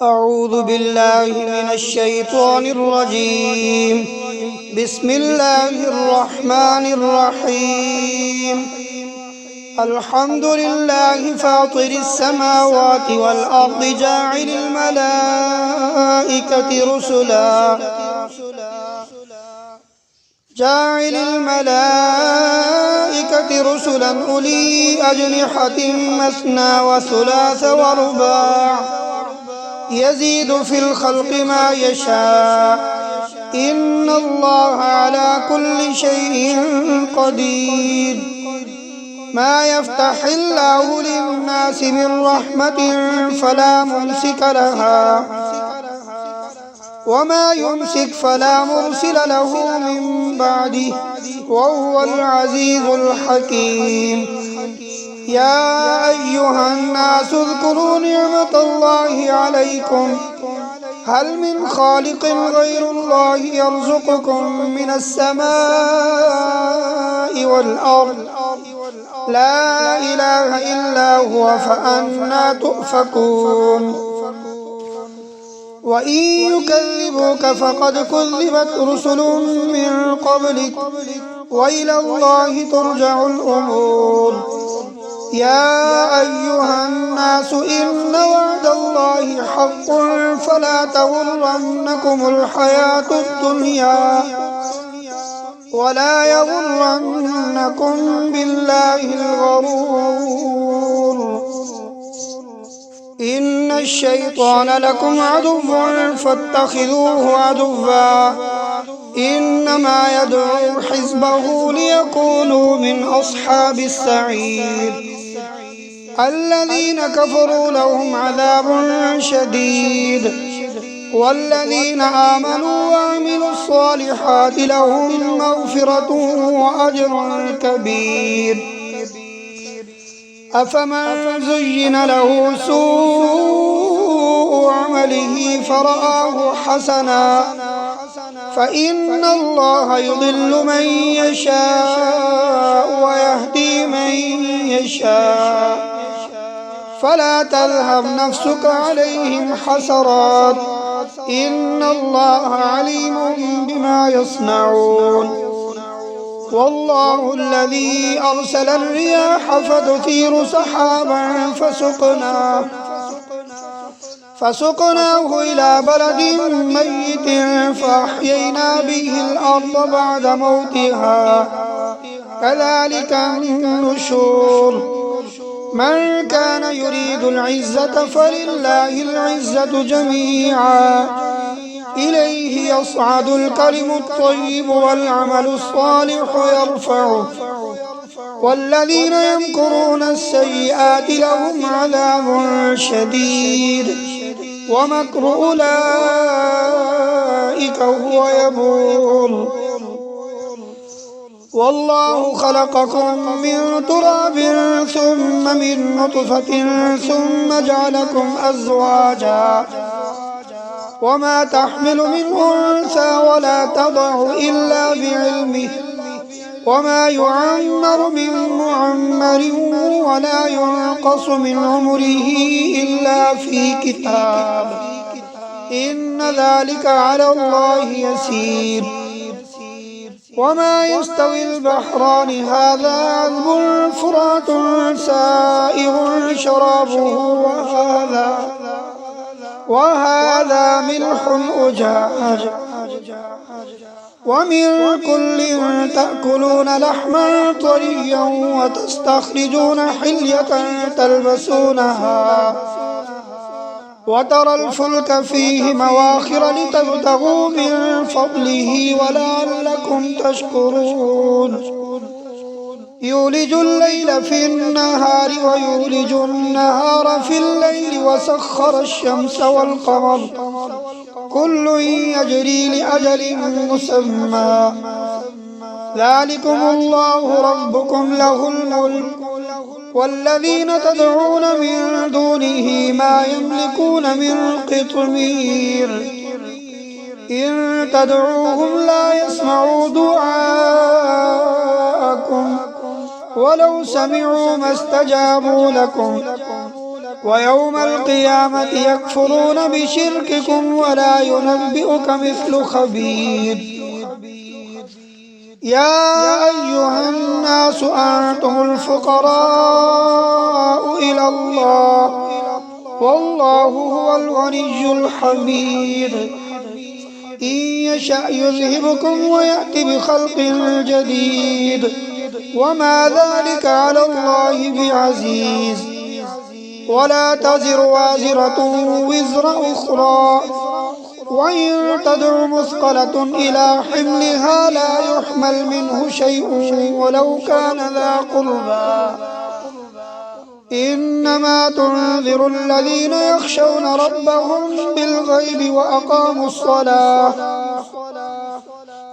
أعوذ بالله من الشيطان الرجيم. بسم الله الرحمن الرحيم. الحمد لله فاطر السماوات والأرض جاعل الملائكة رسلا أولي أجنحة مثنى وثلاث ورباع يزيد في الخلق ما يشاء إن الله على كل شيء قدير. ما يفتح الله للناس من رحمة فلا ممسك لها وما يمسك فلا مرسل له من بعده وهو العزيز الحكيم. يا أيها الناس اذكروا نعمة الله عليكم هل من خالق غير الله يرزقكم من السماء والأرض لا إله إلا هو فأنى تؤفكون. وإن يكذبوك فقد كذبت رسل من قبلك وإلى الله ترجع الأمور. يا أيها الناس إن وعد الله حق فلا تغرنكم الحياة الدنيا ولا يغرنكم بالله الغرور. إن الشيطان لكم عدو فاتخذوه عدوا إنما يدعو حزبه ليكونوا من أصحاب السعير. الذين كفروا لهم عذاب شديد والذين آمنوا وعملوا الصالحات لهم مغفرة وأجر كبير. أفمن زين له سوء عمله فرآه حسنا فإن الله يضل من يشاء ويهدي من يشاء فلا تذهب نفسك عليهم حسرات إن الله عليم بما يصنعون. والله الذي أرسل الرياح فتثير سحابا فسقناه إلى بلد ميت فأحيينا به الأرض بعد موتها كذلك النشور. من كان يريد العزة فلله العزة جميعا إليه يصعد الكلم الطيب والعمل الصالح يرفعه والذين يمكرون السيئات لهم عذاب شديد ومكر أولئك هو يبور. والله خلقكم من تراب ثم من نطفة ثم جعلكم أزواجا وما تحمل من أنثى ولا تضع إلا بعلمه وما يعمر من معمر ولا ينقص من عمره إلا في كتاب إن ذلك على الله يسير. وما يستوي البحران هذا عذب فرات سائغ شرابه وهذا ملح أجاج ومن كل تأكلون لحما طريا وتستخرجون حلية تلبسونها وترى الفلك فيه مواخر لتبتغوا من فضله ولعلكم تشكرون. يولج الليل في النهار ويولج النهار في الليل وسخر الشمس والقمر كل يجري لأجل مسمى ذلكم الله ربكم له الملك والذين تدعون من دونه ما يملكون من قطمير إن تدعوهم لا يسمعوا دعاءكم ولو سمعوا ما استجابوا لكم ويوم القيامة يكفرون بشرككم ولا ينبئك مثل خبير. يا أيها الناس أنتم الفقراء إلى الله والله هو الغني الحميد. إن يشأ يذهبكم ويأتي بخلق جديد وما ذلك على الله بعزيز. ولا تزر وازرة وزر أخرى وإن تدع مثقلة إلى حملها لا يحمل منه شيء ولو كان ذا قربى. إنما تنذر الذين يخشون ربهم بالغيب وأقاموا الصلاة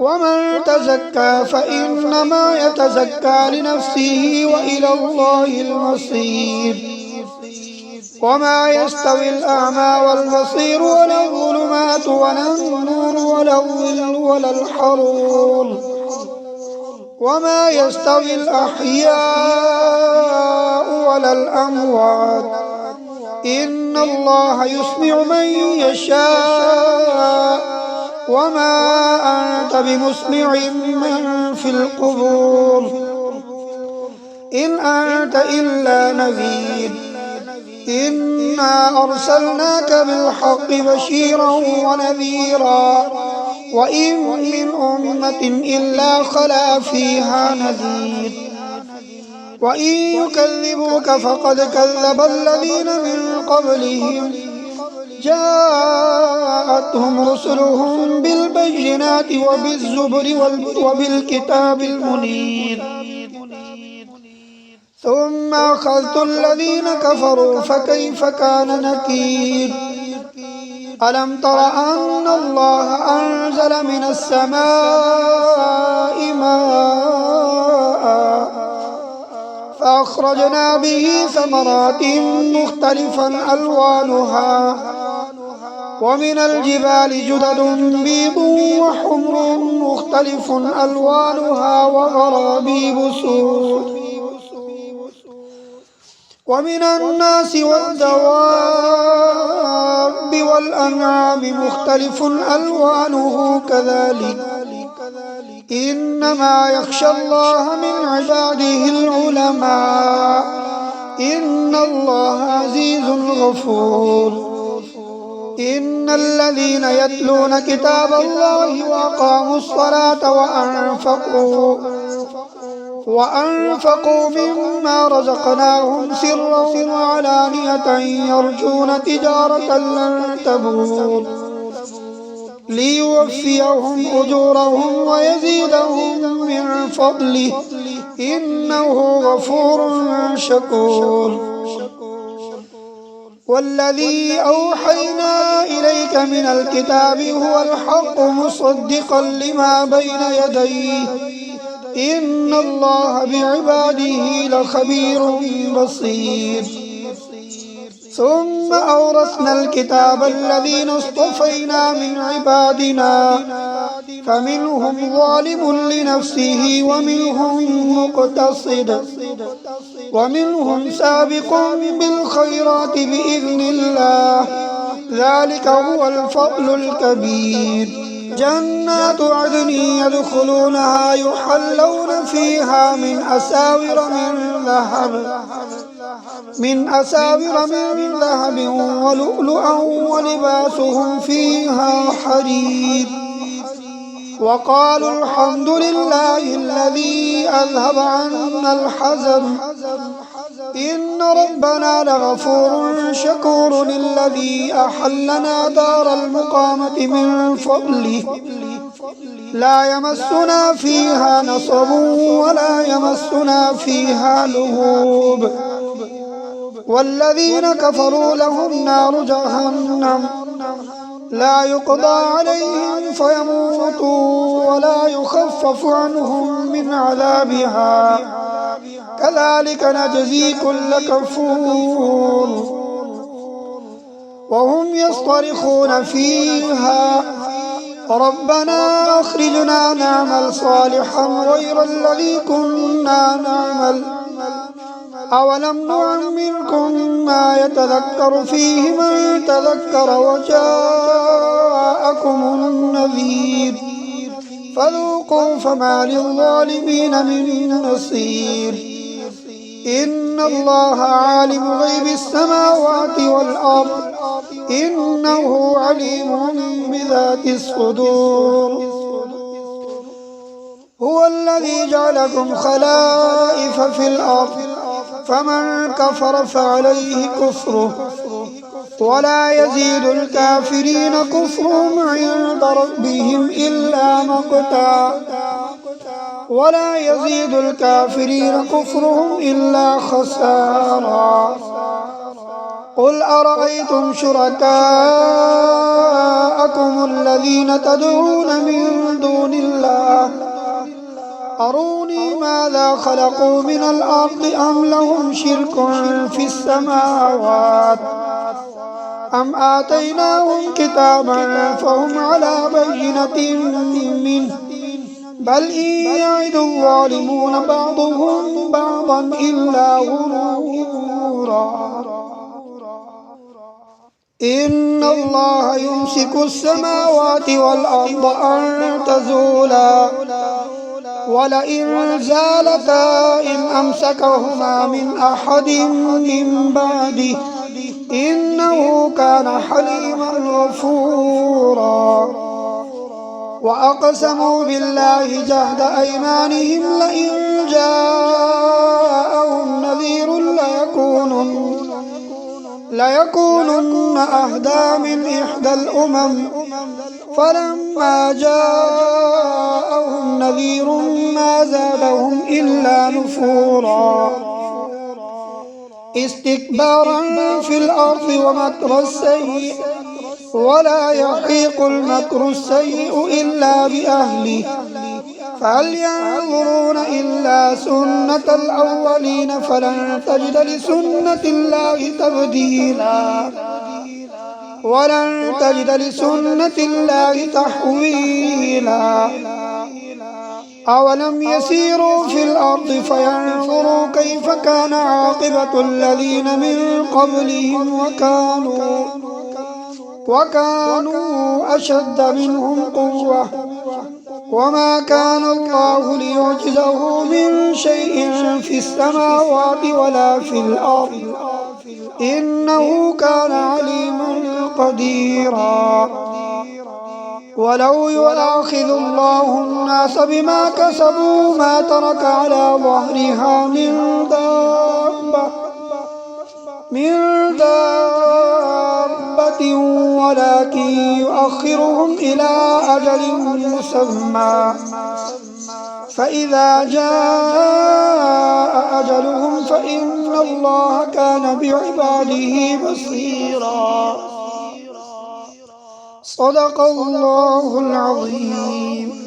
ومن تزكى فإنما يتزكى لنفسه وإلى الله المصير. وما يستوي الأعمى والبصير ولا الظلمات ولا النور ولا الظل ولا الحرور. وما يستوي الأحياء ولا الأموات. إن الله يسمع من يشاء وما أنت بمسمع من في القبور إن أنت إلا نذير. إنا أرسلناك بالحق بشيرا ونذيرا وإن من أمة إلا خلا فيها نذير. وإن يكذبوك فقد كذب الذين من قبلهم جاءتهم رسلهم بالبينات وبالزبر وبالكتاب المنير. ثم أخذت الذين كفروا فكيف كان نكير. ألم تر أن الله أنزل من السماء ماء فأخرجنا به ثمرات مختلفا ألوانها ومن الجبال جدد بيض وحمر مختلف ألوانها وغرابيب سود. ومن الناس والدواب والأنعام مختلف ألوانه كذلك. إنما يخشى الله من عباده العلماء. إن الله عزيز غفور. إن الذين يتلون كتاب الله وأقاموا الصلاة وأنفقوا مما رزقناهم سرا وعلانية يرجون تجارة لن تبور ليوفيهم أجورهم ويزيدهم من فضله إنه غفور شكور. والذي أوحينا إليك من الكتاب هو الحق مصدقا لما بين يديه إن الله بعباده لخبير بصير. ثم أورثنا الكتاب الذين اصطفينا من عبادنا فمنهم ظالم لنفسه ومنهم مقتصد ومنهم سابق بالخيرات بإذن الله ذلك هو الفضل الكبير. جنات عدن يدخلونها يحلون فيها من أساور من ذهب ولؤلؤا ولباسهم فيها حرير. وقالوا الحمد لله الذي أذهب عنا الحزن إن ربنا لغفور شكور الذي أحلنا دار المقامة من فضله لا يمسنا فيها نصب ولا يمسنا فيها لغوب. والذين كفروا لهم نار جهنم لا يقضى عليهم فيموتوا ولا يخفف عنهم من عذابها كذلك نجزي كل كفور. وهم يصطرخون فيها ربنا أخرجنا نعمل صالحا غير الذي كنا نعمل أولم نعمركم ما يتذكر فيه من تذكر وجاءكم النذير فذوقوا فما للظالمين من نصير إن الله عالم غيب السماوات والأرض إنه عليم بذات الصدور هو الذي جعلكم خلائف في الأرض فمن كفر فعليه كفره ولا يزيد الكافرين كفرهم عند ربهم إلا مقتا ولا يزيد الكافرين كفرهم إلا خسارا قل أرأيتم شركاءكم الذين تدعون من دون الله أروني ماذا خلقوا من الأرض أم لهم شرك في السماوات أم آتيناهم كتابا فهم على بينة منه بل إن يعد الظالمون بعضهم بعضا إلا غرورا إن الله يمسك السماوات والأرض أن تزولا ولئن زالتا إن أمسكهما من أحد من بعده إنه كان حليما غفورا وأقسموا بالله جهد أيمانهم لئن جاءهم نذير ليكونن أهدى من إحدى الأمم فلما جاءهم نذير ما زادهم إلا نفورا استكبارا في الأرض ومكر السيء ولا يحيق المكر السيء إلا بأهله فهل ينظرون إلا سنة الأولين فلن تجد لسنة الله تبديلا ولن تجد لسنة الله تحويلا أولم يسيروا في الأرض فينظروا كيف كان عاقبة الذين من قبلهم وكانوا أشد منهم قوة وما كان الله ليعجزه من شيء في السماوات ولا في الأرض إنه كان عليما قديرا ولو يؤاخذ الله الناس بما كسبوا ما ترك على ظهرها من دابة ولكن يؤخرهم إلى أجل مسمى فإذا جاء أجلهم فإن الله كان بعباده بصيرا صدق الله العظيم.